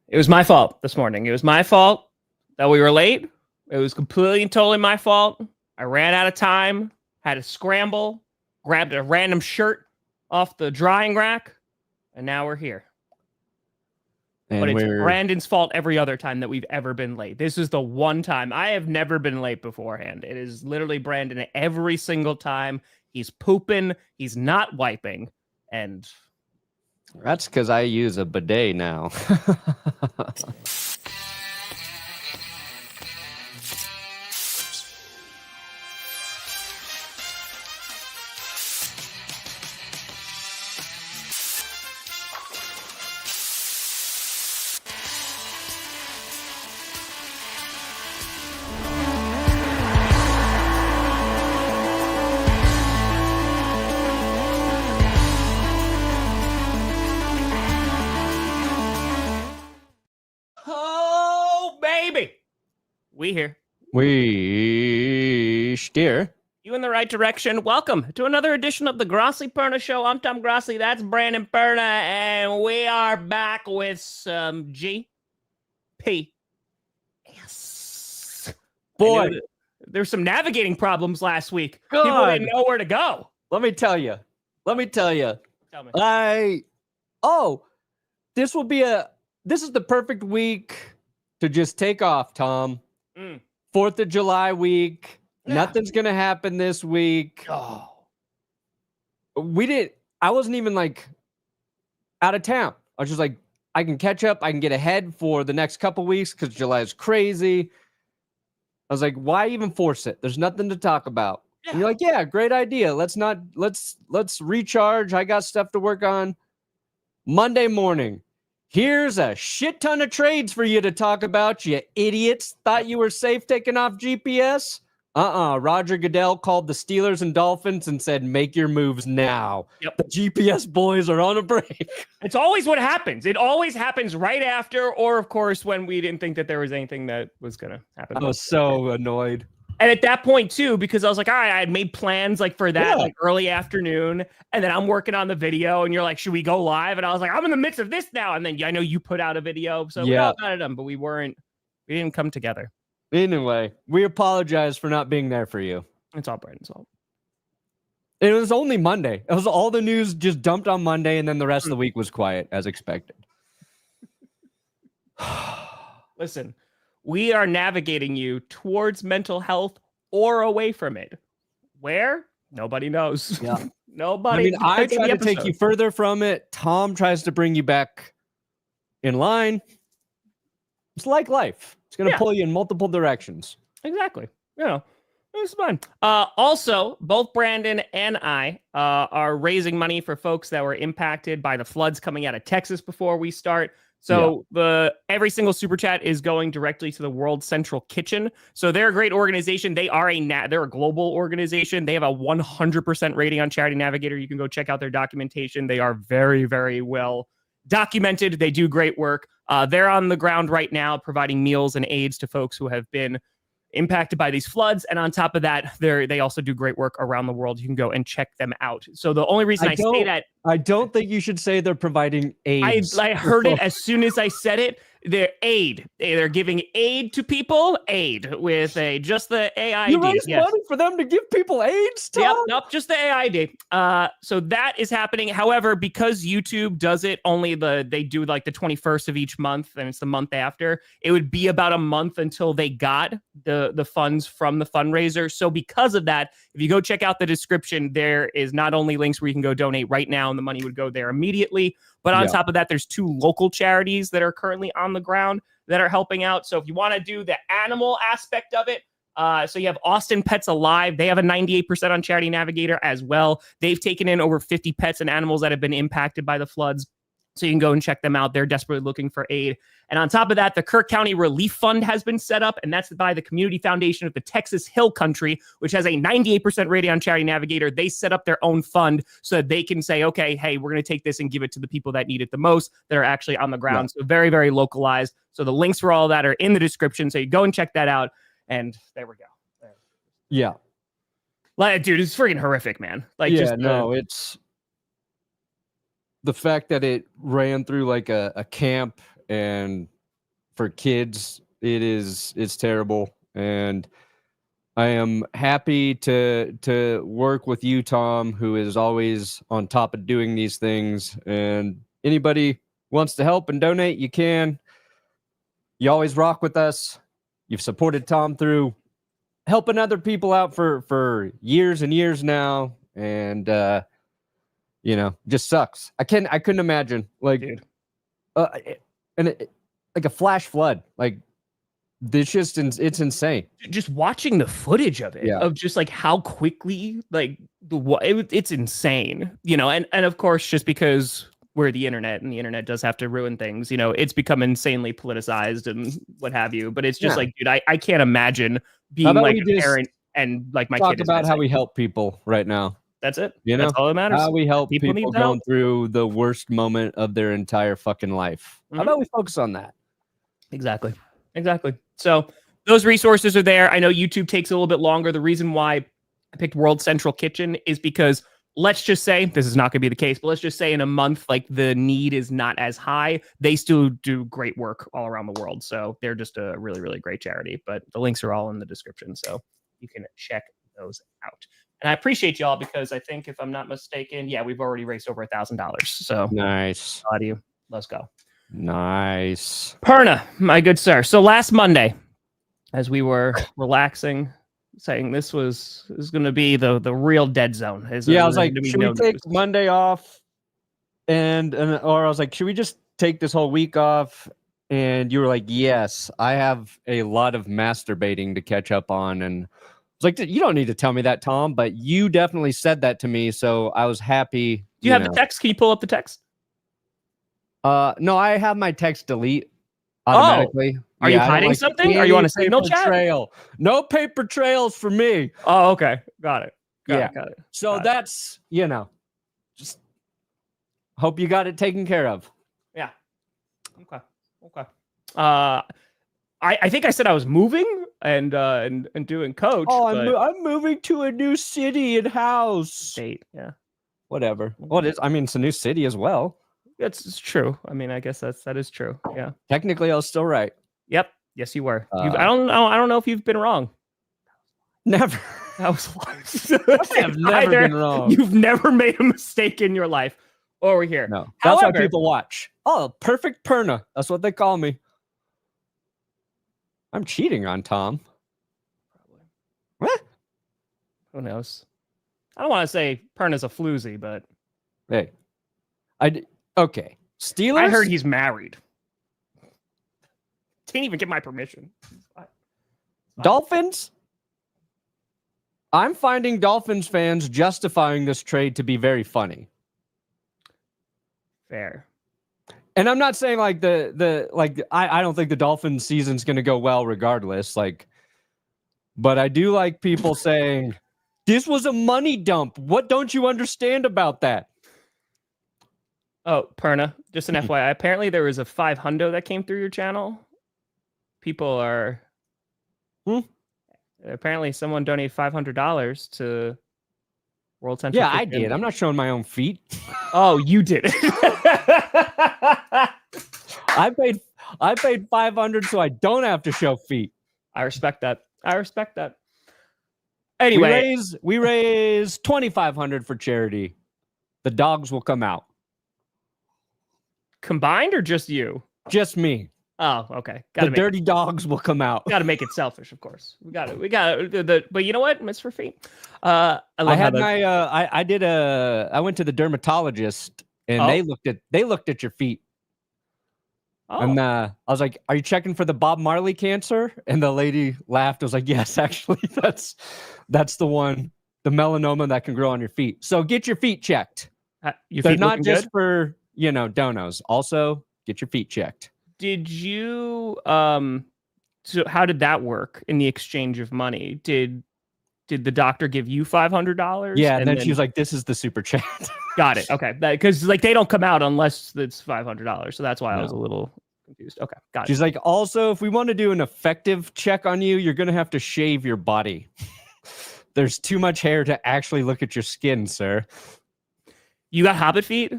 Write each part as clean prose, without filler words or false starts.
It was my fault this morning. It was my fault that we were late. It was completely and totally my fault. I ran out of time, had to scramble, grabbed a random shirt off the drying rack, and now we're here. And but it's Brandon's fault every other time that we've ever been late. This is the one time. I have never been late beforehand. It is literally Brandon every single time. He's pooping. He's not wiping. And that's because I use a bidet now. We here. We steer. You in the right direction. Welcome to another edition of the Grossi Perna Show. I'm Tom Grossi. That's Brandon Perna. And we are back with some GP. Yes. Boy. There's some navigating problems last week. God. People didn't know where to go. Let me tell you. Tell me. This is the perfect week to just take off, Tom. 4th of July week. Yeah. Nothing's going to happen this week. Oh. I wasn't even out of town. I was just like, I can catch up. I can get ahead for the next couple weeks because July is crazy. I was like, why even force it? There's nothing to talk about. Yeah. And you're like, yeah, great idea. Let's recharge. I got stuff to work on. Monday morning. Here's a shit ton of trades for you to talk about, you idiots. Thought you were safe taking off GPS? Roger Goodell called the Steelers and Dolphins and said, make your moves now. Yep. The GPS boys are on a break. It's always what happens. It always happens right after, or, of course, when we didn't think that there was anything that was going to happen. I was so annoyed. And at that point, too, because I was like, all right, I had made plans for that early afternoon. And then I'm working on the video and you're like, should we go live? And I was like, I'm in the midst of this now. And then I know you put out a video. So we all got it done, but we didn't come together. Anyway, we apologize for not being there for you. It's all Brandon's fault. It was only Monday. It was all the news just dumped on Monday. And then the rest of the week was quiet as expected. Listen. We are navigating you towards mental health or away from it. Where? Nobody knows. Yeah. Nobody. I try to take you further from it. Tom tries to bring you back in line. It's like life. It's going to pull you in multiple directions. Exactly. It's fun. Also, both Brandon and I are raising money for folks that were impacted by the floods coming out of Texas before we start. So every single super chat is going directly to the World Central Kitchen. So they're a great organization. They're a global organization. They have a 100% rating on Charity Navigator. You can go check out their documentation. They are very, very well documented. They do great work. They're on the ground right now providing meals and aids to folks who have been impacted by these floods. And on top of that, they also do great work around the world. You can go and check them out. So the only reason I say that... I don't think you should say they're providing aid. I heard it as soon as I said it. They're aid. They're giving aid to people. Aid with just the AID. You raise money for them to give people AIDS, Tom? Yep, nope, just the AID. So that is happening. However, because YouTube does it only they do the 21st of each month, and it's the month after, it would be about a month until they got the funds from the fundraiser. So because of that, if you go check out the description, there is not only links where you can go donate right now, and the money would go there immediately, but on top of that, there's 2 local charities that are currently on the ground that are helping out. So if you want to do the animal aspect of it, so you have Austin Pets Alive. They have a 98% on Charity Navigator as well. They've taken in over 50 pets and animals that have been impacted by the floods. So you can go and check them out. They're desperately looking for aid. And on top of that, the Kirk County Relief Fund has been set up, and that's by the Community Foundation of the Texas Hill Country, which has a 98% rating on Charity Navigator. They set up their own fund so that they can say, okay, hey, we're going to take this and give it to the people that need it the most, that are actually on the ground. So very, very localized. So the links for all that are in the description. So you go and check that out. And there we go. Yeah. Dude, it's freaking horrific, man. It's the fact that it ran through a camp and for kids, it's terrible. And I am happy to work with you, Tom, who is always on top of doing these things. And anybody wants to help and donate, you can. You always rock with us. You've supported Tom through helping other people out for years and years now. And, just sucks. I couldn't imagine like, like a flash flood. Like, it's insane. Just watching the footage of it, of just like how quickly, like it's insane, and of course, just because we're the internet and the internet does have to ruin things, it's become insanely politicized and what have you. But it's just like, dude, I can't imagine being like a parent and like my talk kid about how we help people right now. That's it. That's all that matters. How we help people going through the worst moment of their entire fucking life. How about we focus on that? Exactly. So those resources are there. I know YouTube takes a little bit longer. The reason why I picked World Central Kitchen is because let's just say, this is not going to be the case, but let's just say in a month, like the need is not as high. They still do great work all around the world. So they're just a really, really great charity. But the links are all in the description, so you can check those out. And I appreciate y'all because I think, if I'm not mistaken, we've already raised over $1,000. So nice. How do you? Let's go. Nice. Perna, my good sir. So last Monday, as we were relaxing, saying this is going to be the real dead zone. I was like, should we take Monday off? Or I was like, should we just take this whole week off? And you were like, yes, I have a lot of masturbating to catch up on. And I was like, you don't need to tell me that, Tom, but you definitely said that to me. So I was happy. Do you have the text? Can you pull up the text? No, I have my text delete automatically. Are you hiding something? Are you on a signal chat? Trail. No paper trails for me. Oh, okay. Got it. Got it. So that's, just hope you got it taken care of. Yeah. Okay. I think I said I was moving and doing coach. Oh, I'm moving to a new city and house. State, yeah. Whatever. Well, it's a new city as well. It's true. I mean, I guess that is true. Yeah. Technically, I was still right. Yep. Yes, you were. I don't know if you've been wrong. Never. That was I have never been wrong. You've never made a mistake in your life. Over here. No. That's why people watch. Oh, perfect Perna. That's what they call me. I'm cheating on Tom. Probably. What? Who knows? I don't want to say Perna's a floozy, but hey, okay. Steelers. I heard he's married. Didn't even get my permission. Dolphins. I'm finding Dolphins fans justifying this trade to be very funny. Fair. And I'm not saying like I don't think the Dolphins season's going to go well regardless. But I do like people saying this was a money dump. What don't you understand about that? Oh, Perna, just an FYI. Apparently there was a 500 that came through your channel. People are... Apparently someone donated $500 to World Central. Yeah, I did. I'm not showing my own feet. Oh, you did it. I paid $500 so I don't have to show feet. I respect that. Anyway, we raise $2,500 for charity. The dogs will come out. Combined or just you? Just me. Oh, okay. The dirty dogs will come out. Got to make it selfish, of course. We got it. But you know what? It's for feet. I went to the dermatologist and they looked at your feet. Oh. And I was like, "Are you checking for the Bob Marley cancer?" And the lady laughed. I was like, "Yes, actually, that's the one, the melanoma that can grow on your feet. So get your feet checked. They're not just for donos. Also, get your feet checked." Did you so how did that work in the exchange of money? Did the doctor give you $500? Yeah, and then she was like, "This is the super chat." Got it. Okay, because they don't come out unless it's $500. So that's why I was a little confused. Okay, got it. She's like, "Also, if we want to do an effective check on you, you're gonna have to shave your body. There's too much hair to actually look at your skin, sir." You got hobbit feet?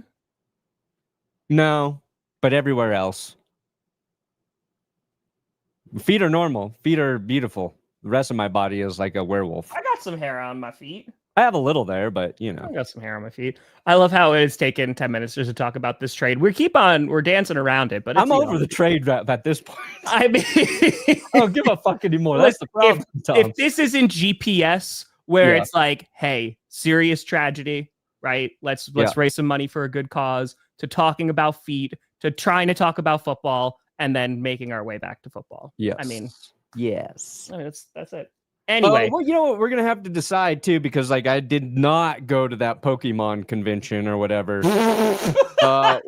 No, but everywhere else. Feet are normal. Feet are beautiful. The rest of my body is like a werewolf. I got some hair on my feet. I have a little there, but you know. I got some hair on my feet. I love how it's taken 10 minutes just to talk about this trade. We're dancing around it, but I'm over the trade at this point. I mean, I don't give a fuck anymore. That's the problem. If this isn't GPS, where it's like, hey, serious tragedy, right? Let's raise some money for a good cause, to talking about feet, to trying to talk about football, and then making our way back to football. Yes. I mean, that's it. Anyway, well, you know what? We're gonna have to decide too, because like I did not go to that Pokemon convention or whatever. We got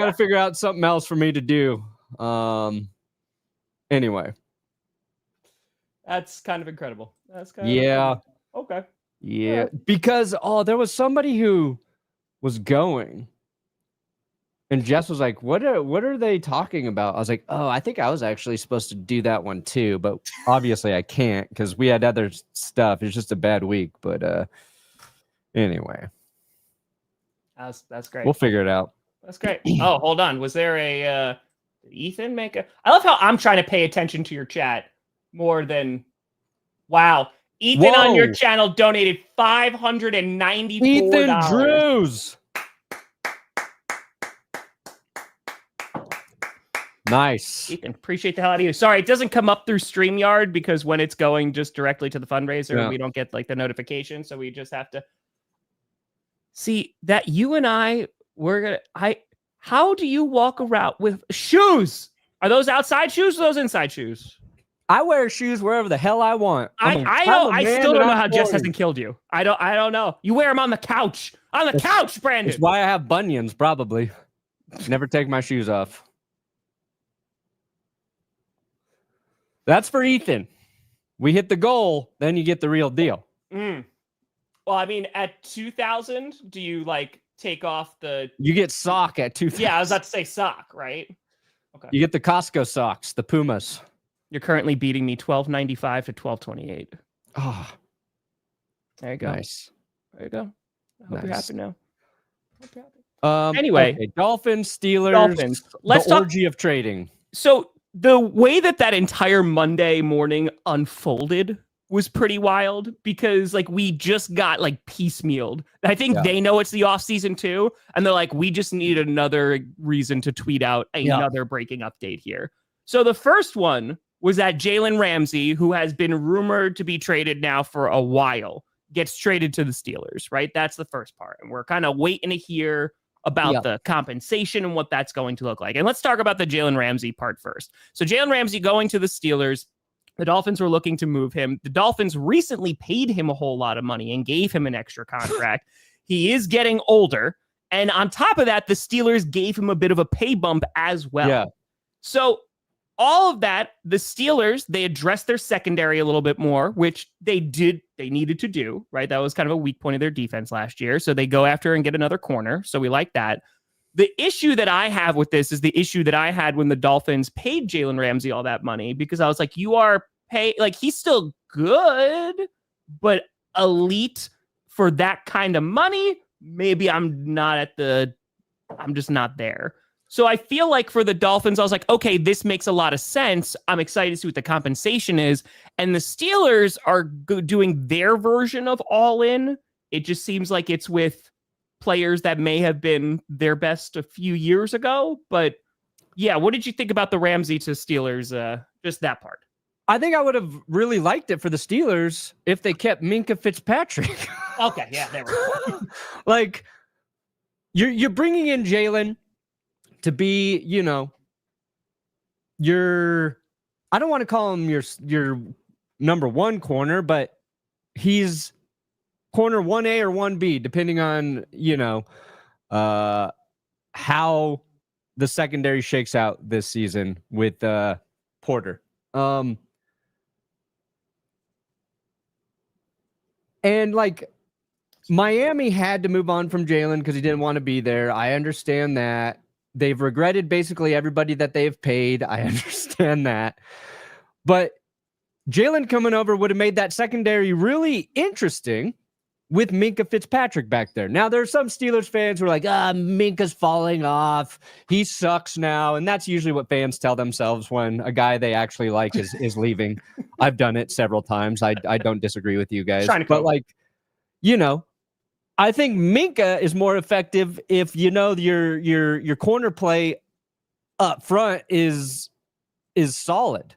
to figure out something else for me to do. Anyway, that's kind of incredible. That's kind of okay. Yeah, because there was somebody who was going. And Jess was like, what are they talking about? I was like, oh, I think I was actually supposed to do that one too, but obviously I can't because we had other stuff. It's just a bad week. But anyway. That's great. We'll figure it out. That's great. Oh, hold on. Was there a Ethan make a... I love how I'm trying to pay attention to your chat more than... Wow. Ethan on your channel donated $594. Ethan Drews. Nice. Ethan, appreciate the hell out of you. Sorry, it doesn't come up through StreamYard because when it's going just directly to the fundraiser, we don't get like the notification. So we just have to see that you and how do you walk around with shoes? Are those outside shoes or those inside shoes? I wear shoes wherever the hell I want. I still don't know how Jess hasn't killed you. I don't know. You wear them on the couch. On the couch, Brandon. That's why I have bunions, probably. Never take my shoes off. That's for Ethan. We hit the goal, then you get the real deal. Well, I mean, at 2,000, do you like take off the... You get sock at 2,000. Yeah, I was about to say sock, right? Okay. You get the Costco socks, the Pumas. You're currently beating me $12.95 to $12.28. Oh. There you go. Nice. There you go. I hope you're happy now. Anyway, okay. Dolphins, Steelers. Let's talk orgy of trading. So the way that entire Monday morning unfolded was pretty wild because like we just got like piecemealed. I think they know it's the off season too. And they're like, we just need another reason to tweet out another breaking update here. So the first one was that Jalen Ramsey, who has been rumored to be traded now for a while, gets traded to the Steelers, right? That's the first part. And we're kind of waiting to hear about the compensation and what that's going to look like. And let's talk about the Jalen Ramsey part first. So Jalen Ramsey going to the Steelers, the Dolphins were looking to move him. The Dolphins recently paid him a whole lot of money and gave him an extra contract. He is getting older. And on top of that, the Steelers gave him a bit of a pay bump as well. Yeah. So all of that, the Steelers, they addressed their secondary a little bit more, which they needed to do, right? That was kind of a weak point of their defense last year. So they go after and get another corner. So we like that. The issue that I have with this is the issue that I had when the Dolphins paid Jalen Ramsey all that money, because I was like, he's still good, but elite for that kind of money. Maybe I'm just not there. So I feel like for the Dolphins, I was like, okay, this makes a lot of sense. I'm excited to see what the compensation is. And the Steelers are doing their version of all in. It just seems like it's with players that may have been their best a few years ago. But yeah, what did you think about the Ramsey to Steelers? Just that part. I think I would have really liked it for the Steelers if they kept Minkah Fitzpatrick. Okay, yeah, there we go. Like, you're bringing in Jalen to be, I don't want to call him your number one corner, but he's corner 1A or 1B, depending on, how the secondary shakes out this season with Porter. And like Miami had to move on from Jalen because he didn't want to be there. I understand that. They've regretted basically everybody that they've paid. I understand that. But Jalen coming over would have made that secondary really interesting with Minkah Fitzpatrick back there. Now, there are some Steelers fans who are like, Minkah's falling off. He sucks now. And that's usually what fans tell themselves when a guy they actually like is leaving. I've done it several times. I don't disagree with you guys. But, like, you know, I think Minkah is more effective if, you know, your corner play up front is solid.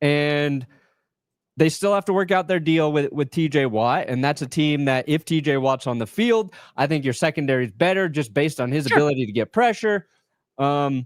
And they still have to work out their deal with TJ Watt, and that's a team that if TJ Watt's on the field, I think your secondary is better just based on his ability to get pressure. But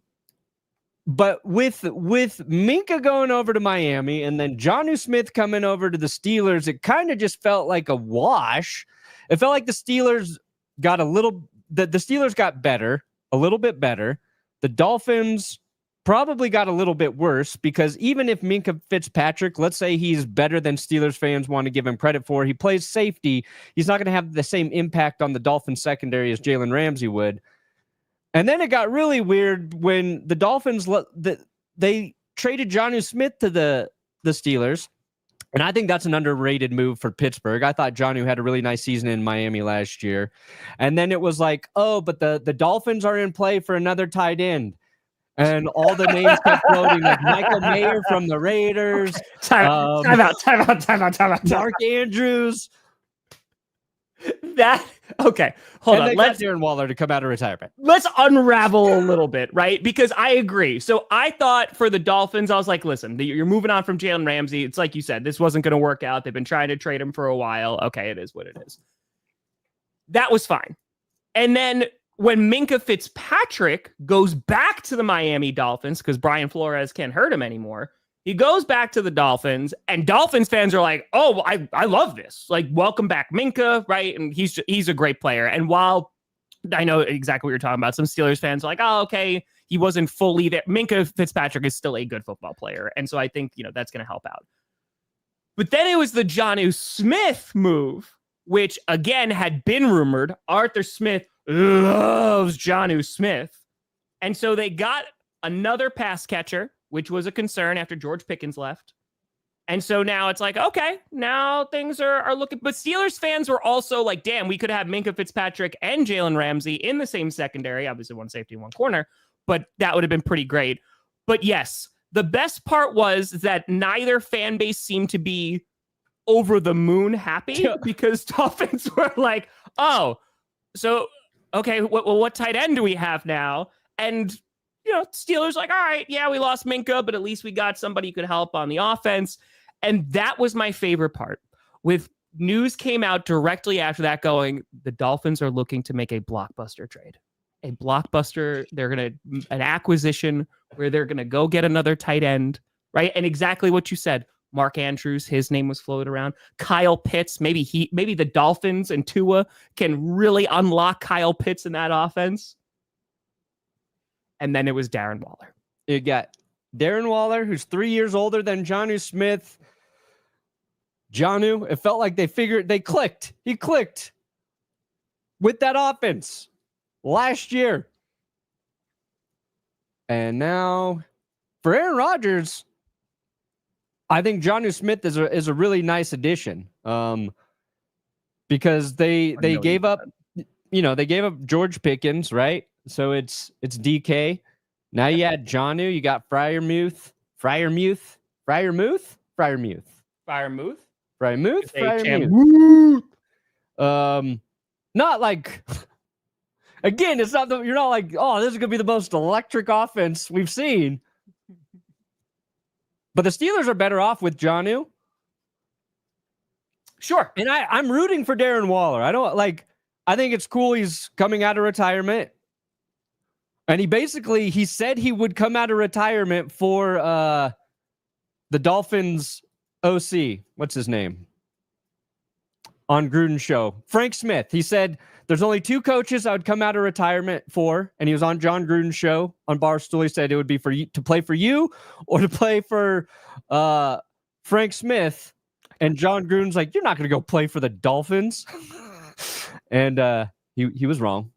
with Minkah going over to Miami and then Jonnu Smith coming over to the Steelers, it kind of just felt like a wash. It felt like the Steelers got the Steelers got better, a little bit better. The Dolphins probably got a little bit worse because even if Minkah Fitzpatrick, let's say he's better than Steelers fans want to give him credit for, he plays safety, he's not going to have the same impact on the Dolphins secondary as Jalen Ramsey would. And then it got really weird when the Dolphins, they traded Jonnu Smith to the Steelers. And I think that's an underrated move for Pittsburgh. I thought Jonnu had a really nice season in Miami last year. And then it was like, oh, but the Dolphins are in play for another tight end. And all the names kept floating, like Michael Mayer from the Raiders. Time out. Mark Andrews. Hold on. Let's Darren Waller to come out of retirement. Let's unravel a little bit, right? Because I agree. So I thought for the Dolphins, I was like, listen, you're moving on from Jalen Ramsey. It's like you said, this wasn't going to work out. They've been trying to trade him for a while. Okay, it is what it is. That was fine. And then when Minkah Fitzpatrick goes back to the Miami Dolphins, because Brian Flores can't hurt him anymore, he goes back to the Dolphins, and Dolphins fans are like, oh, I love this. Like, welcome back, Minkah, right? And he's a great player. And while I know exactly what you're talking about, some Steelers fans are like, oh, okay, he wasn't fully there. Minkah Fitzpatrick is still a good football player. And so I think, that's going to help out. But then it was the Jonnu Smith move, which, again, had been rumored. Arthur Smith loves Jonnu Smith. And so they got another pass catcher, which was a concern after George Pickens left. And so now it's like, okay, now things are looking. But Steelers fans were also like, damn, we could have Minkah Fitzpatrick and Jalen Ramsey in the same secondary. Obviously, one safety, one corner. But that would have been pretty great. But yes, the best part was that neither fan base seemed to be over the moon happy because Dolphins were like, oh, so, okay, what tight end do we have now? And, Steelers like, all right, yeah, we lost Minkah, but at least we got somebody who could help on the offense. And that was my favorite part. With news came out directly after that going, the Dolphins are looking to make a blockbuster trade. A blockbuster, an acquisition where they're going to go get another tight end, right? And exactly what you said. Mark Andrews, his name was floated around. Kyle Pitts, maybe the Dolphins and Tua can really unlock Kyle Pitts in that offense. And then it was Darren Waller. You got Darren Waller, who's 3 years older than Jonnu Smith. Jonnu, it felt like they clicked. He clicked with that offense last year. And now for Aaron Rodgers, I think Jonnu Smith is a really nice addition. Because they gave up, they gave up George Pickens, right? So it's DK. Now you had Jonnu, you got Freiermuth. Not like, again, it's not you're not like, oh, this is gonna be the most electric offense we've seen. But the Steelers are better off with Jonnu. Sure. And I'm rooting for Darren Waller. I think it's cool he's coming out of retirement. And he said he would come out of retirement for the Dolphins OC. What's his name? On Gruden's show. Frank Smith. He said, there's only two coaches I would come out of retirement for. And he was on John Gruden's show on Barstool. He said it would be for you to play for you or to play for Frank Smith. And John Gruden's like, you're not going to go play for the Dolphins. And he was wrong.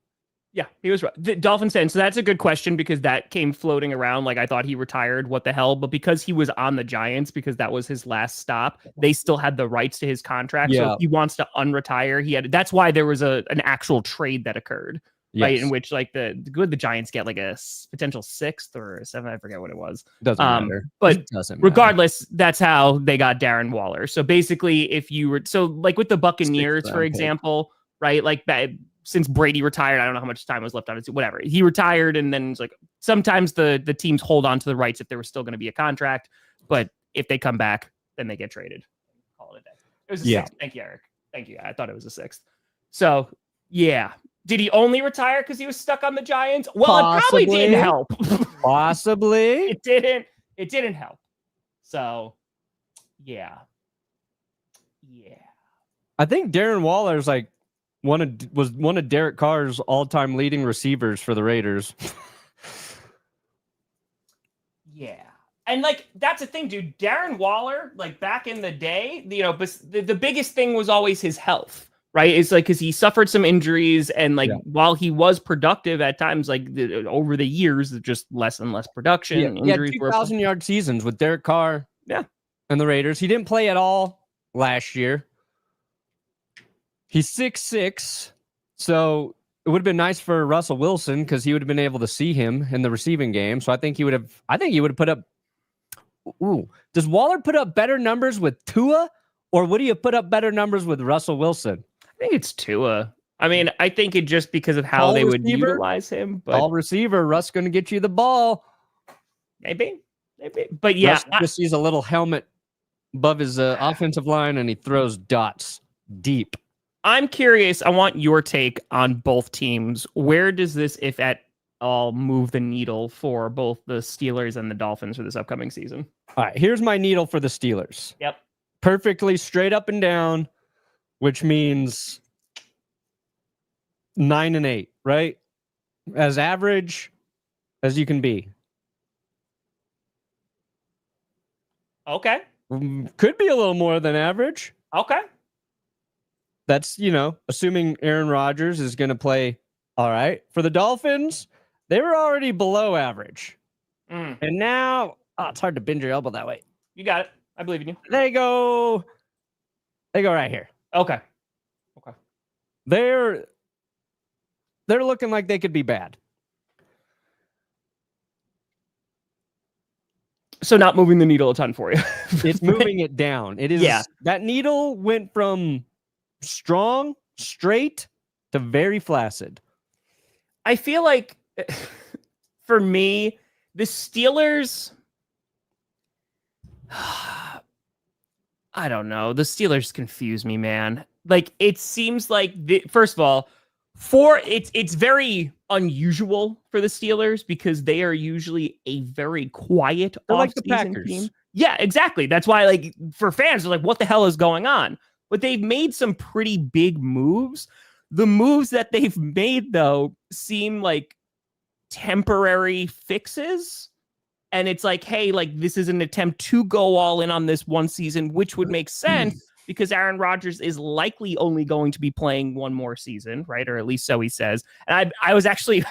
Yeah, he was right. The Dolphins fan. So that's a good question because that came floating around. Like I thought he retired. What the hell? But because he was on the Giants, because that was his last stop, they still had the rights to his contract. So if he wants to unretire, he had. That's why there was an actual trade that occurred, right? In which like the Giants get like a potential 6th or 7th. I forget what it was. Doesn't matter. But it doesn't regardless, that's how they got Darren Waller. So basically, if you were like with the Buccaneers, for example, right? Like that. Since Brady retired, I don't know how much time was left on it. Whatever. He retired, and then it's like sometimes the teams hold on to the rights if there was still going to be a contract. But if they come back, then they get traded. Call it a day. It was a 6th. Thank you, Eric. Thank you. I thought it was a 6th. So, yeah. Did he only retire because he was stuck on the Giants? Well, it probably didn't help. Possibly. It didn't help. So, yeah. Yeah. I think Darren Waller is like, was one of Derek Carr's all-time leading receivers for the Raiders. Yeah. And like that's the thing, dude. Darren Waller, like back in the day, but the biggest thing was always his health, right? It's like because he suffered some injuries, and like while he was productive at times, like over the years, just less and less production. He had 2,000-yard seasons with Derek Carr. Yeah. And the Raiders. He didn't play at all last year. He's 6'6", so it would have been nice for Russell Wilson because he would have been able to see him in the receiving game. So I think he would have put up. Ooh, does Waller put up better numbers with Tua, or would he have put up better numbers with Russell Wilson? I think it's Tua. I mean, I think it just because of how they would utilize him. But all receiver, Russ going to get you the ball. Maybe. But yeah, Russ just sees a little helmet above his offensive line, and he throws dots deep. I'm curious. I want your take on both teams. Where does this, if at all, move the needle for both the Steelers and the Dolphins for this upcoming season? All right, here's my needle for the Steelers. Yep. Perfectly straight up and down, which means 9-8, right? As average as you can be. Okay. Could be a little more than average. Okay. That's, assuming Aaron Rodgers is going to play all right. For the Dolphins, they were already below average. And now, it's hard to bend your elbow that way. You got it. I believe in you. They go right here. Okay. They're looking like they could be bad. So not moving the needle a ton for you. It's moving it down. It is. Yeah. That needle went from strong, straight to very flaccid. I feel like for me, the Steelers, I don't know. The Steelers confuse me, man. Like it seems like first of all, it's very unusual for the Steelers because they are usually a very quiet off-season team. Yeah, exactly. That's why, like, for fans, they're like, what the hell is going on? But they've made some pretty big moves. The moves that they've made, though, seem like temporary fixes. And it's like, hey, like, this is an attempt to go all in on this one season, which would make sense because Aaron Rodgers is likely only going to be playing one more season, right? Or at least so he says. And I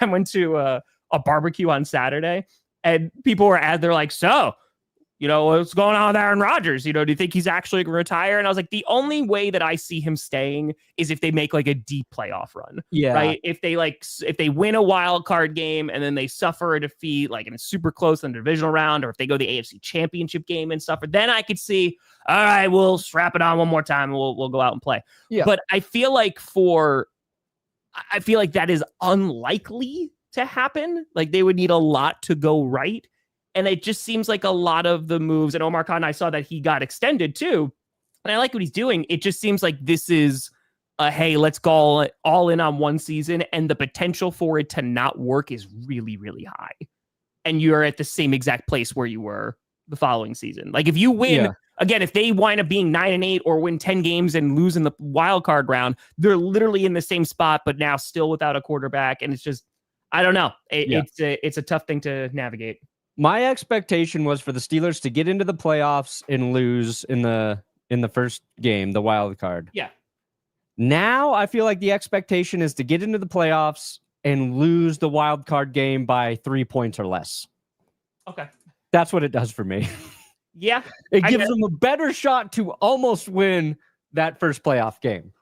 went to a barbecue on Saturday, and people were they're like, so, what's going on with Aaron Rodgers? Do you think he's actually going to retire? And I was like, the only way that I see him staying is if they make like a deep playoff run. Yeah. Right. If they win a wild card game and then they suffer a defeat, like in a super close in the divisional round, or if they go to the AFC Championship game and suffer, then I could see, all right, we'll strap it on one more time and we'll go out and play. Yeah. But I feel like that is unlikely to happen. Like they would need a lot to go right. And it just seems like a lot of the moves, and Omar Khan, I saw that he got extended too. And I like what he's doing. It just seems like this is hey, let's go all in on one season. And the potential for it to not work is really, really high. And you're at the same exact place where you were the following season. Like if you win, again, if they wind up being 9-8 or win 10 games and lose in the wild card round, they're literally in the same spot, but now still without a quarterback. And it's just, I don't know. It's a tough thing to navigate. My expectation was for the Steelers to get into the playoffs and lose in the first game, the wild card. Yeah. Now I feel like the expectation is to get into the playoffs and lose the wild card game by 3 points or less. Okay. That's what it does for me. Yeah. It gives them a better shot to almost win that first playoff game.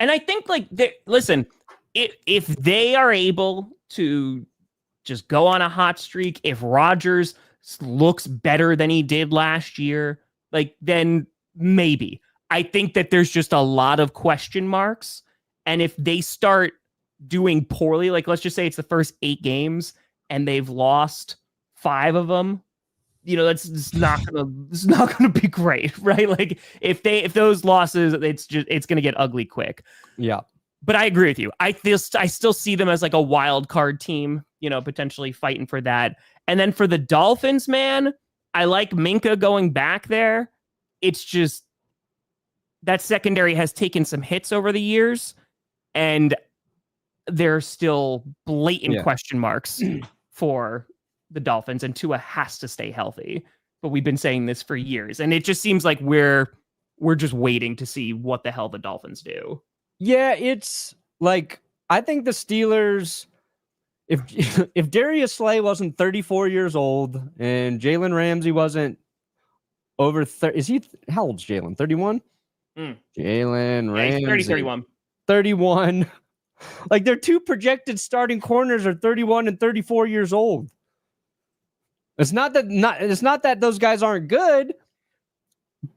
And I think, like, listen, if they are able to just go on a hot streak, if Rodgers looks better than he did last year, like, then maybe. I think that there's just a lot of question marks. And if they start doing poorly, like, let's just say it's the first 8 games and they've lost 5 of them, you know, it's not gonna be great, right? Like, if those losses, it's gonna get ugly quick. Yeah. But I agree with you. I still see them as like a wild card team, you know, potentially fighting for that. And then for the Dolphins, man, I like Minkah going back there. It's just that secondary has taken some hits over the years, and there's still blatant question marks for the Dolphins, and Tua has to stay healthy. But we've been saying this for years, and it just seems like we're just waiting to see what the hell the Dolphins do. Yeah, it's like, I think the Steelers, if Darius Slay wasn't 34 years old and Jalen Ramsey wasn't over 30, is he, how old's Jalen? 31? Jalen Ramsey. 31. 31. Like, their 2 projected starting corners are 31 and 34 years old. It's not that those guys aren't good,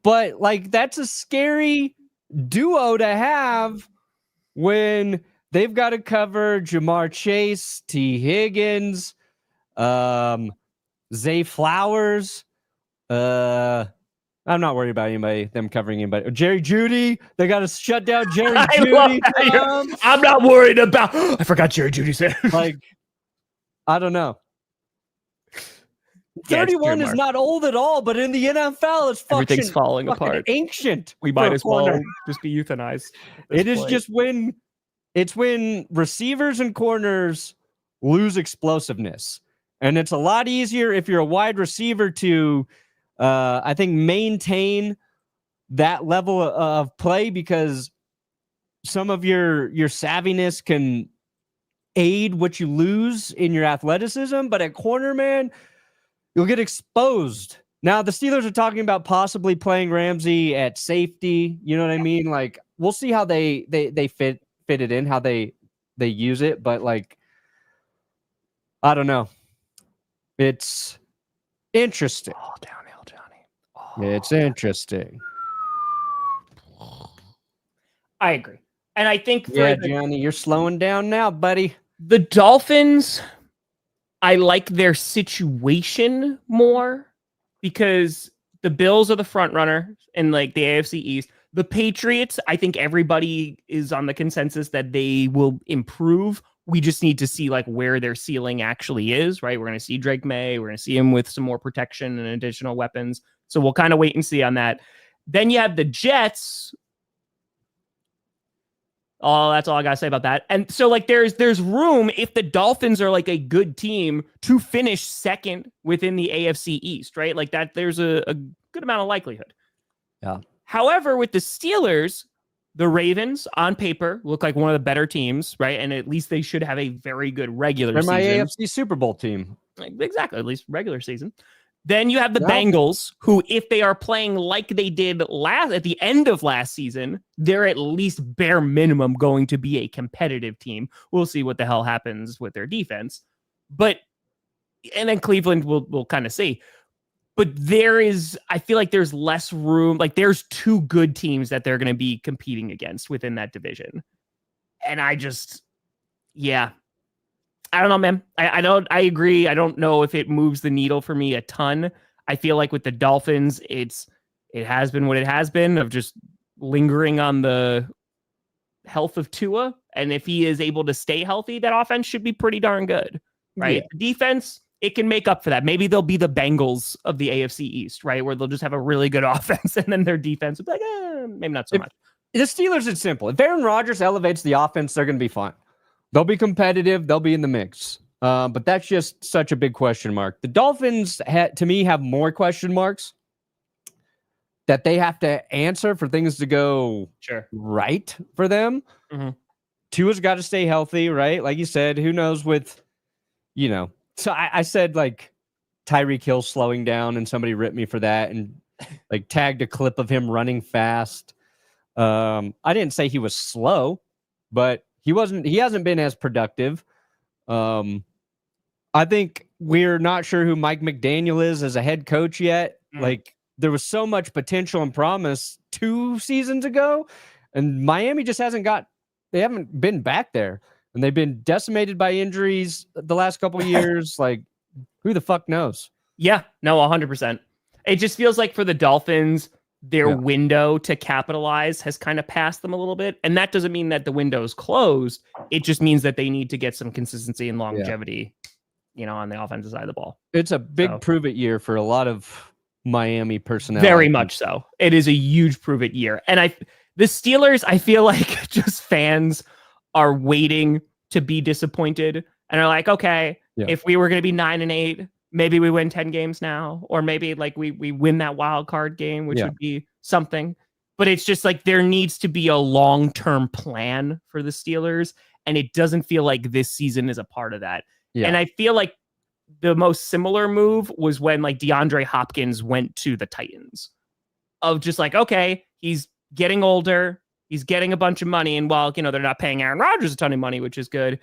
but like, that's a scary duo to have when they've got to cover Jamar Chase, T. Higgins, Zay Flowers. I'm not worried about them covering anybody. Jerry Jeudy, they got to shut down Jerry Jeudy. I'm not worried about. I forgot Jerry Jeudy's there. Like, I don't know. 31 is not old at all, but in the NFL, it's everything's falling apart. Ancient. We might as well just be euthanized. It is just when receivers and corners lose explosiveness, and it's a lot easier if you're a wide receiver to, I think, maintain that level of play, because some of your savviness can aid what you lose in your athleticism. But at corner, man, you'll get exposed. Now, the Steelers are talking about possibly playing Ramsey at safety. You know what I mean? Like, we'll see how they fit it in, how they use it. But, like, I don't know. It's interesting. All downhill, Johnny. It's interesting. I agree. And I think Johnny, you're slowing down now, buddy. The Dolphins, I like their situation more because the Bills are the front runner in like the AFC East. The Patriots, I think everybody is on the consensus that they will improve. We just need to see like where their ceiling actually is, right? We're going to see Drake May. We're going to see him with some more protection and additional weapons. So we'll kind of wait and see on that. Then you have the Jets. Oh, that's all I got to say about that. And so like there's room if the Dolphins are like a good team to finish second within the AFC East, right? Like that there's a good amount of likelihood. Yeah. However, with the Steelers, the Ravens on paper look like one of the better teams, right? And at least they should have a very good regular season. They're my AFC Super Bowl team. Exactly, at least regular season. Then you have the Bengals, who, if they are playing like they did at the end of last season, they're at least bare minimum going to be a competitive team. We'll see what the hell happens with their defense. And then Cleveland, we'll kind of see. But I feel like there's less room. Like there's 2 good teams that they're going to be competing against within that division. And I don't know, man. I agree. I don't know if it moves the needle for me a ton. I feel like with the Dolphins, it has been what it has been of just lingering on the health of Tua. And if he is able to stay healthy, that offense should be pretty darn good, right? Yeah. The defense, it can make up for that. Maybe they'll be the Bengals of the AFC East, right? Where they'll just have a really good offense and then their defense will be like, maybe not so much. The Steelers, it's simple. If Aaron Rodgers elevates the offense, they're going to be fine. They'll be competitive. They'll be in the mix. But that's just such a big question mark. The Dolphins, to me, have more question marks that they have to answer for things to go right for them. Mm-hmm. Tua's got to stay healthy, right? Like you said, who knows with, So I said like Tyreek Hill slowing down, and somebody ripped me for that, and like tagged a clip of him running fast. I didn't say he was slow, but he hasn't been as productive. I think we're not sure who Mike McDaniel is as a head coach yet. Like, there was so much potential and promise 2 seasons ago, and Miami just they haven't been back there, and they've been decimated by injuries the last couple of years. Like, who the fuck knows? Yeah, no, 100%. It just feels like for the Dolphins, their window to capitalize has kind of passed them a little bit. And that doesn't mean that the window is closed. It just means that they need to get some consistency and longevity, on the offensive side of the ball. It's a big prove it year for a lot of Miami personnel. Very much so. It is a huge prove it year. And the Steelers, I feel like just fans are waiting to be disappointed and are like, okay, if we were going to be 9-8, maybe we win 10 games now, or maybe like we win that wild card game, which would be something. But it's just like there needs to be a long-term plan for the Steelers, and it doesn't feel like this season is a part of that. Yeah. And I feel like the most similar move was when like DeAndre Hopkins went to the Titans, of just like, okay, he's getting older, he's getting a bunch of money, and while they're not paying Aaron Rodgers a ton of money, which is good,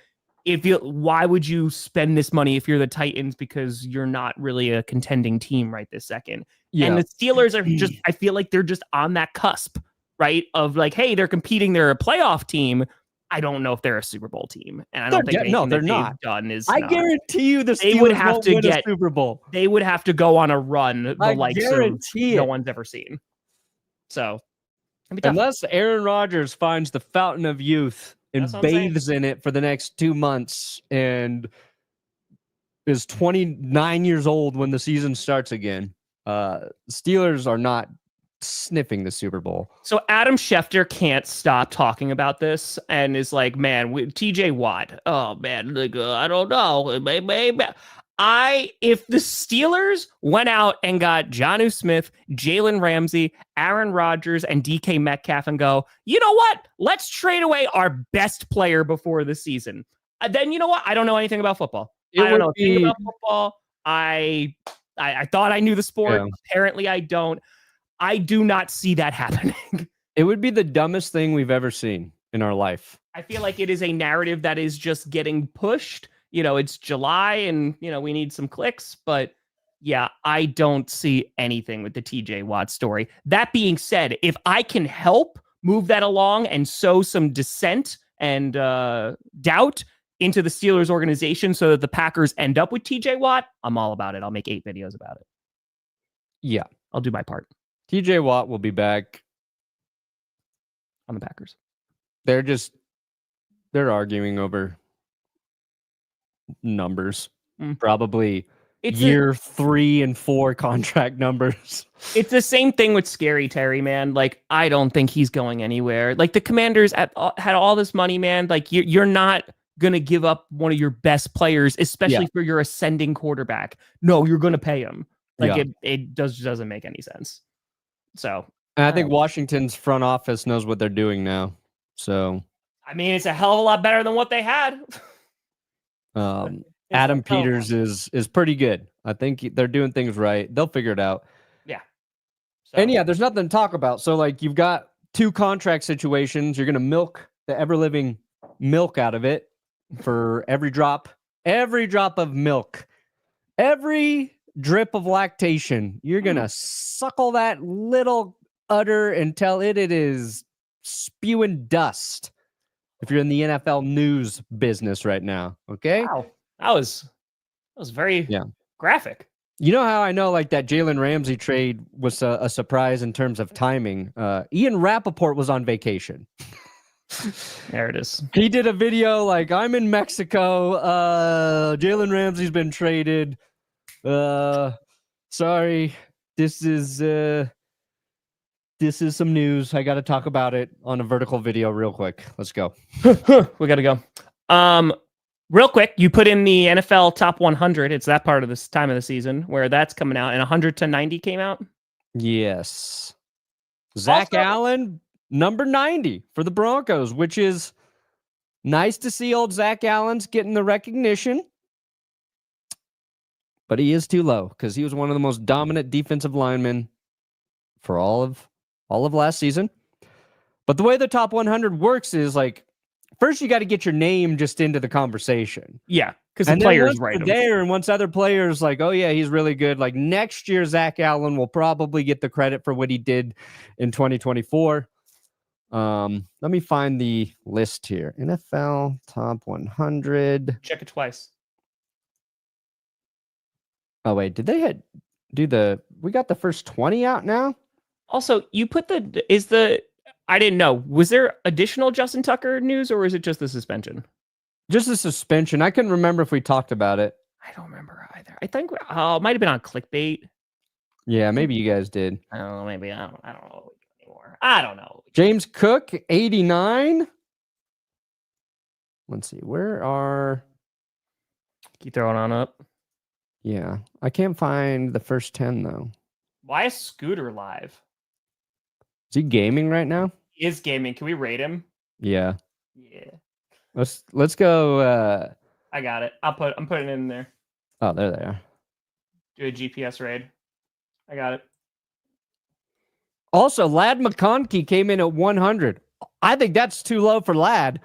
why would you spend this money if you're the Titans, because you're not really a contending team right this second? Yeah. And the Steelers are just, I feel like they're just on that cusp, right? Of like, hey, they're competing, they're a playoff team. I don't know if they're a Super Bowl team, and I don't think they're not. Done is. I guarantee you, the Steelers would have to get a Super Bowl. They would have to go on a run the likes of no one's ever seen. So, unless Aaron Rodgers finds the fountain of youth and bathes in it for the next 2 months and is 29 years old when the season starts again, Steelers are not sniffing the Super Bowl. So Adam Schefter can't stop talking about this and is like, man, TJ Watt. Oh man, like, I don't know. If the Steelers went out and got Jonnu Smith, Jalen Ramsey, Aaron Rodgers, and DK Metcalf and go, you know what? Let's trade away our best player before the season. Then you know what? I don't know anything about football. I don't know anything about football. I thought I knew the sport. Yeah. Apparently I don't. I do not see that happening. It would be the dumbest thing we've ever seen in our life. I feel like it is a narrative that is just getting pushed. It's July and, we need some clicks. But yeah, I don't see anything with the TJ Watt story. That being said, if I can help move that along and sow some dissent and doubt into the Steelers organization so that the Packers end up with TJ Watt, I'm all about it. I'll make 8 videos about it. Yeah. I'll do my part. TJ Watt will be back on the Packers. They're arguing over numbers. Probably year 3 and 4 contract numbers. It's the same thing with Scary Terry, man. Like, I don't think he's going anywhere. Like, the Commanders had all this money, man. Like, you're not going to give up one of your best players, especially for your ascending quarterback. No, you're going to pay him. Like, it doesn't make any sense. So, and I think Washington's front office knows what they're doing now. So, I mean, it's a hell of a lot better than what they had. Adam Peters is pretty good. I think they're doing things right. They'll figure it out. Yeah. So. And there's nothing to talk about. So like you've got 2 contract situations. You're going to milk the ever living milk out of it for every drop of milk, every drip of lactation. You're going to suckle that little udder until it is spewing dust. If you're in the NFL news business right now, okay? Wow. That was very graphic. You know how I know like that Jalen Ramsey trade was a surprise in terms of timing? Ian Rappaport was on vacation. There it is. He did a video like, I'm in Mexico. Jalen Ramsey's been traded. Sorry. This is some news. I got to talk about it on a vertical video real quick. Let's go. We got to go. Real quick, you put in the NFL top 100. It's that part of this time of the season where that's coming out, and 100 to 90 came out. Yes. Zach Allen, number 90 for the Broncos, which is Nice to see old Zach Allen's getting the recognition. But he is too low because he was one of the most dominant defensive linemen for all of last season. But the way the top 100 works is like, first you got to get your name just into the conversation. Yeah, because the players right them. There, and once other players like, oh yeah, he's really good. Like next year, Zach Allen will probably get the credit for what he did in 2024. Let me find the list here. NFL top 100. Check it twice. Oh wait, did they we got the first 20 out now? Also, you put I didn't know. Was there additional Justin Tucker news or is it just the suspension? Just the suspension. I couldn't remember if we talked about it. I don't remember either. I think it might have been on clickbait. Yeah, maybe you guys did. I don't know. Maybe I don't know anymore. I don't know. James Cook, 89. Let's see. Keep throwing on up. Yeah, I can't find the first 10 though. Why is Scooter live? Is he gaming right now? He is gaming. Can we rate him? Yeah. Yeah. Let's go. I got it. I'm putting it in there. Oh, there they are. Do a GPS raid. I got it. Also, Ladd McConkey came in at 100. I think that's too low for Ladd.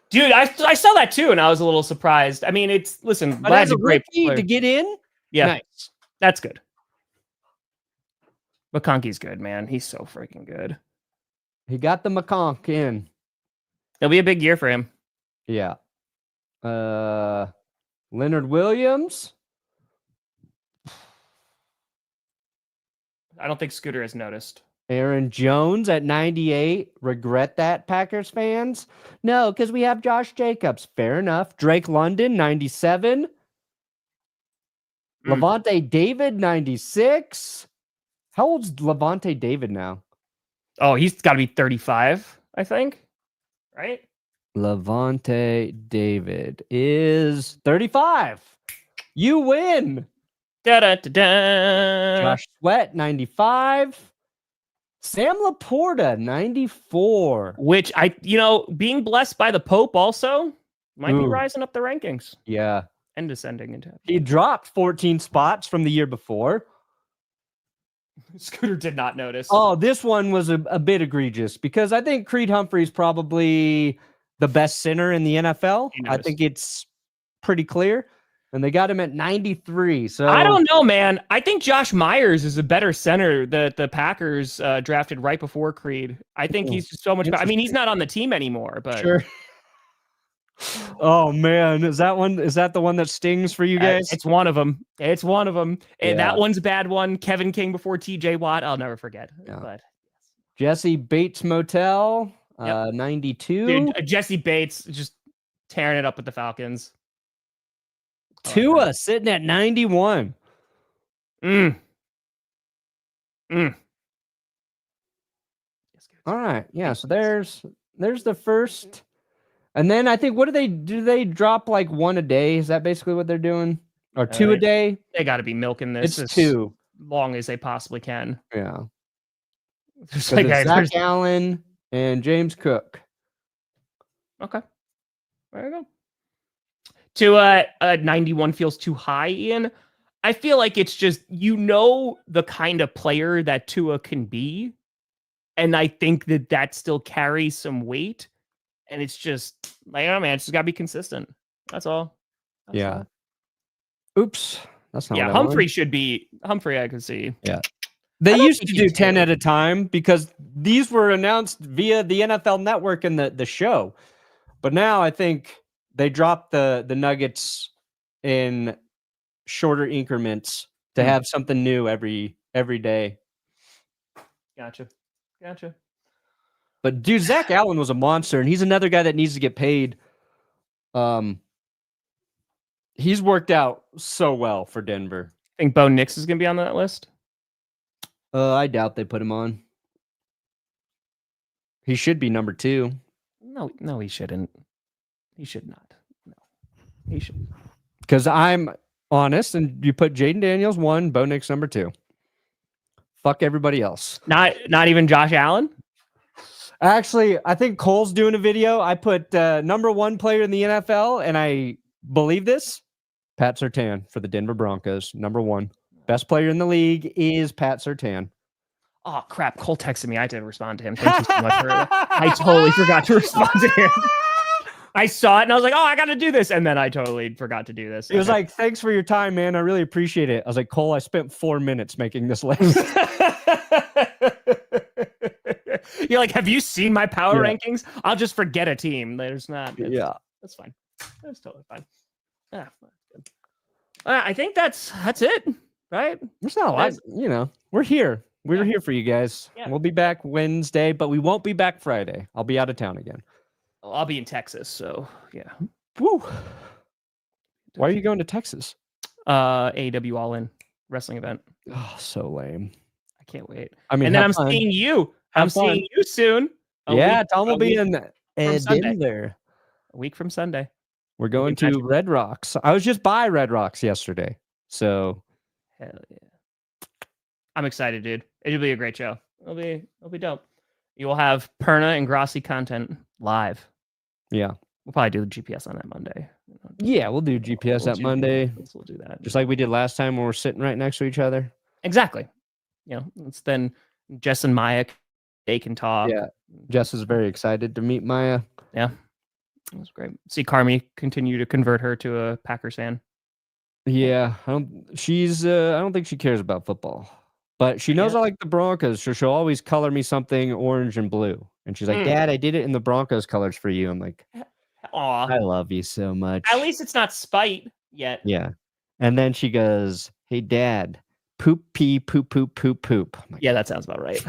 Dude, I saw that too, and I was a little surprised. I mean, Ladd's a great player. To get in. Yeah, nice. That's good. McConkey's good, man. He's so freaking good. He got the McConk in. It'll be a big year for him. Yeah. Leonard Williams. I don't think Scooter has noticed. Aaron Jones at 98. Regret that, Packers fans? No, because we have Josh Jacobs. Fair enough. Drake London, 97. Levante David, 96. How old's Levante David now? Oh, he's got to be 35, I think. Right? Levante David is 35. You win. Da-da-da-da. Josh Sweat, 95. Sam Laporta, 94. Which being blessed by the Pope also might be rising up the rankings. Yeah. And descending into it. He dropped 14 spots from the year before. Scooter did not notice. Oh, this one was a bit egregious because I think Creed Humphrey's probably the best center in the NFL. I think it's pretty clear. And they got him at 93. So I don't know, man. I think Josh Myers is a better center that the Packers drafted right before Creed. I think he's just so much better. I mean, he's not on the team anymore, but sure. Oh man, is that the one that stings for you guys? It's one of them. It's one of them. Yeah. And that one's a bad one. Kevin King before TJ Watt. I'll never forget. Yeah. But Jesse Bates Motel, 92. Dude, Jesse Bates just tearing it up with the Falcons. Tua sitting at 91. All right. Yeah. So there's the first. And then I think, do they drop like one a day? Is that basically what they're doing? Or two a day? They got to be milking this as two long as they possibly can. Yeah. Like, Zach Allen and James Cook. Okay. There you go. To 91 feels too high, Ian. I feel like it's just, the kind of player that Tua can be. And I think that still carries some weight. And it's just, like, oh man, it's just got to be consistent. That's all. That's all. Oops. That's not Humphrey, I could see. Yeah. They used to do 10 at a time because these were announced via the NFL Network and the show. But now I think they dropped the nuggets in shorter increments to have something new every day. Gotcha. But dude, Zach Allen was a monster, and he's another guy that needs to get paid. He's worked out so well for Denver. Think Bo Nix is going to be on that list? I doubt they put him on. He should be number 2. No, he shouldn't. He should not. No, he should. Because I'm honest, and you put Jaden Daniels 1, Bo Nix number 2. Fuck everybody else. Not even Josh Allen? Actually, I think Cole's doing a video. I put number 1 player in the NFL, and I believe this, Pat Surtain for the Denver Broncos. Number 1. Best player in the league is Pat Surtain. Oh, crap. Cole texted me. I didn't respond to him. Thank you so much. I totally forgot to respond to him. I saw it and I was like, oh, I got to do this. And then I totally forgot to do this. He was like, thanks for your time, man. I really appreciate it. I was like, Cole, I spent 4 minutes making this list. You're like, have you seen my power rankings? I'll just forget a team. There's not. That's fine. That's totally fine. Yeah. I think that's it, right? There's not a lot. You know, we're here. We're here for you guys. Yeah. We'll be back Wednesday, but we won't be back Friday. I'll be out of town again. Well, I'll be in Texas, so yeah. Woo. Why are you going to Texas? AEW All In wrestling event. Oh, so lame. I can't wait. I mean, and then I'm seeing you. I'm seeing you soon. Yeah, Tom will be in Denver. A week from Sunday. We're going to Red Rocks. I was just by Red Rocks yesterday. So hell yeah. I'm excited, dude. It'll be a great show. It'll be dope. You will have Perna and Grossi content live. Yeah. We'll probably do the GPS on that Monday. Yeah, we'll do GPS that Monday. We'll do that. Just like we did last time when we're sitting right next to each other. Exactly. You know, it's then Jess and Maya, they can talk. Yeah. Jess is very excited to meet Maya. Yeah. It was great. See Carmi continue to convert her to a Packers fan. Yeah. I don't think she cares about football. But she knows I like the Broncos, so she'll always color me something orange and blue. And she's like, Dad, I did it in the Broncos colors for you. I'm like, aw, I love you so much. At least it's not spite yet. Yeah. And then she goes, hey, Dad, poop, pee, poop, poop, poop, poop. Like, yeah, that sounds about right.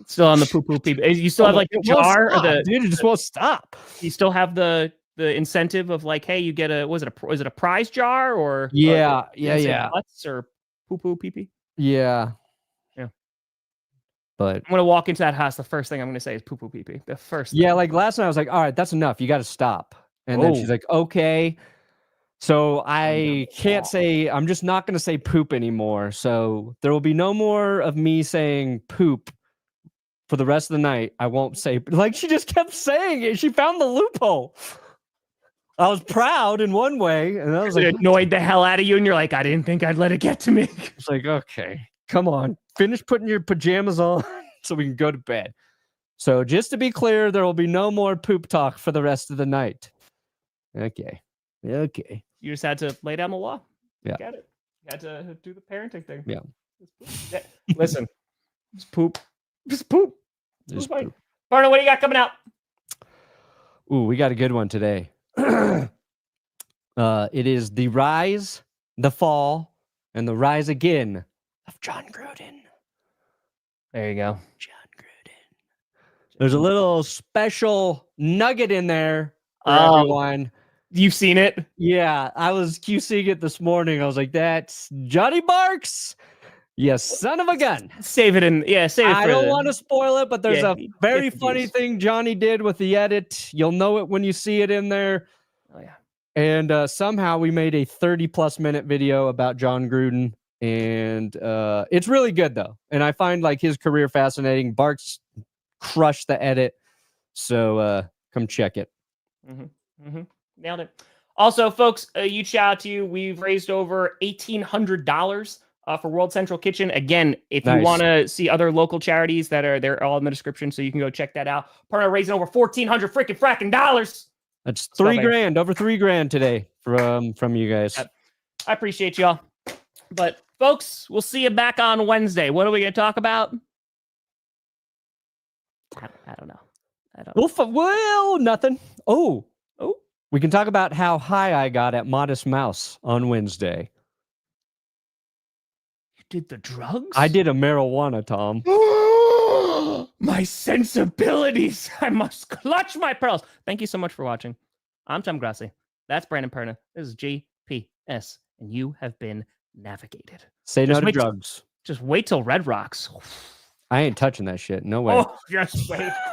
Still on the poop, poop, pee. You still have like the jar? Dude, it just won't stop. You still have the incentive of like, hey, you get was it a prize jar or nuts or poo poo pee pee? Yeah. But I'm gonna walk into that house. The first thing I'm gonna say is poo poo pee pee. The first. Yeah, like last night I was like, all right, that's enough. You got to stop. And then she's like, okay. So I can't say. I'm just not gonna say poop anymore. So there will be no more of me saying poop for the rest of the night. I won't say. Like she just kept saying it. She found the loophole. I was proud in one way, and I was like, it annoyed the hell out of you, and you're like, I didn't think I'd let it get to me. It's like, okay, come on. Finish putting your pajamas on so we can go to bed. So just to be clear, there will be no more poop talk for the rest of the night. Okay. You just had to lay down the law. Yeah. Get it. You had to do the parenting thing. Yeah. Listen, just poop. Just poop. Just poop. Barno, what do you got coming out? Ooh, we got a good one today. It is the rise, the fall, and the rise again of Jon Gruden. There you go. Jon Gruden. There's a little special nugget in there for everyone. You've seen it? Yeah, I was QCing it this morning. I was like, that's Johnny Barks. You son of a gun. Save it I don't want to spoil it, but there's a very funny thing Johnny did with the edit. You'll know it when you see it in there. Oh, yeah. And somehow we made a 30+ minute video about Jon Gruden. And it's really good, though. And I find like his career fascinating. Barks crushed the edit. So come check it. Nailed it. Also, folks, huge shout out to you. We've raised over $1,800 for World Central Kitchen. Again, if you want to see other local charities they're all in the description, so you can go check that out. Partner raising over $1,400 freaking fracking dollars. That's $3,000, over $3,000 today from you guys. I appreciate y'all. But folks, we'll see you back on Wednesday. What are we going to talk about? I don't know. Well, nothing. Oh, we can talk about how high I got at Modest Mouse on Wednesday. You did the drugs? I did a marijuana, Tom. My sensibilities. I must clutch my pearls. Thank you so much for watching. I'm Tom Grossi. That's Brandon Perna. This is GPS, and you have been navigated. Say no to drugs. Just wait till Red Rocks. I ain't touching that shit. No way. Oh, just wait.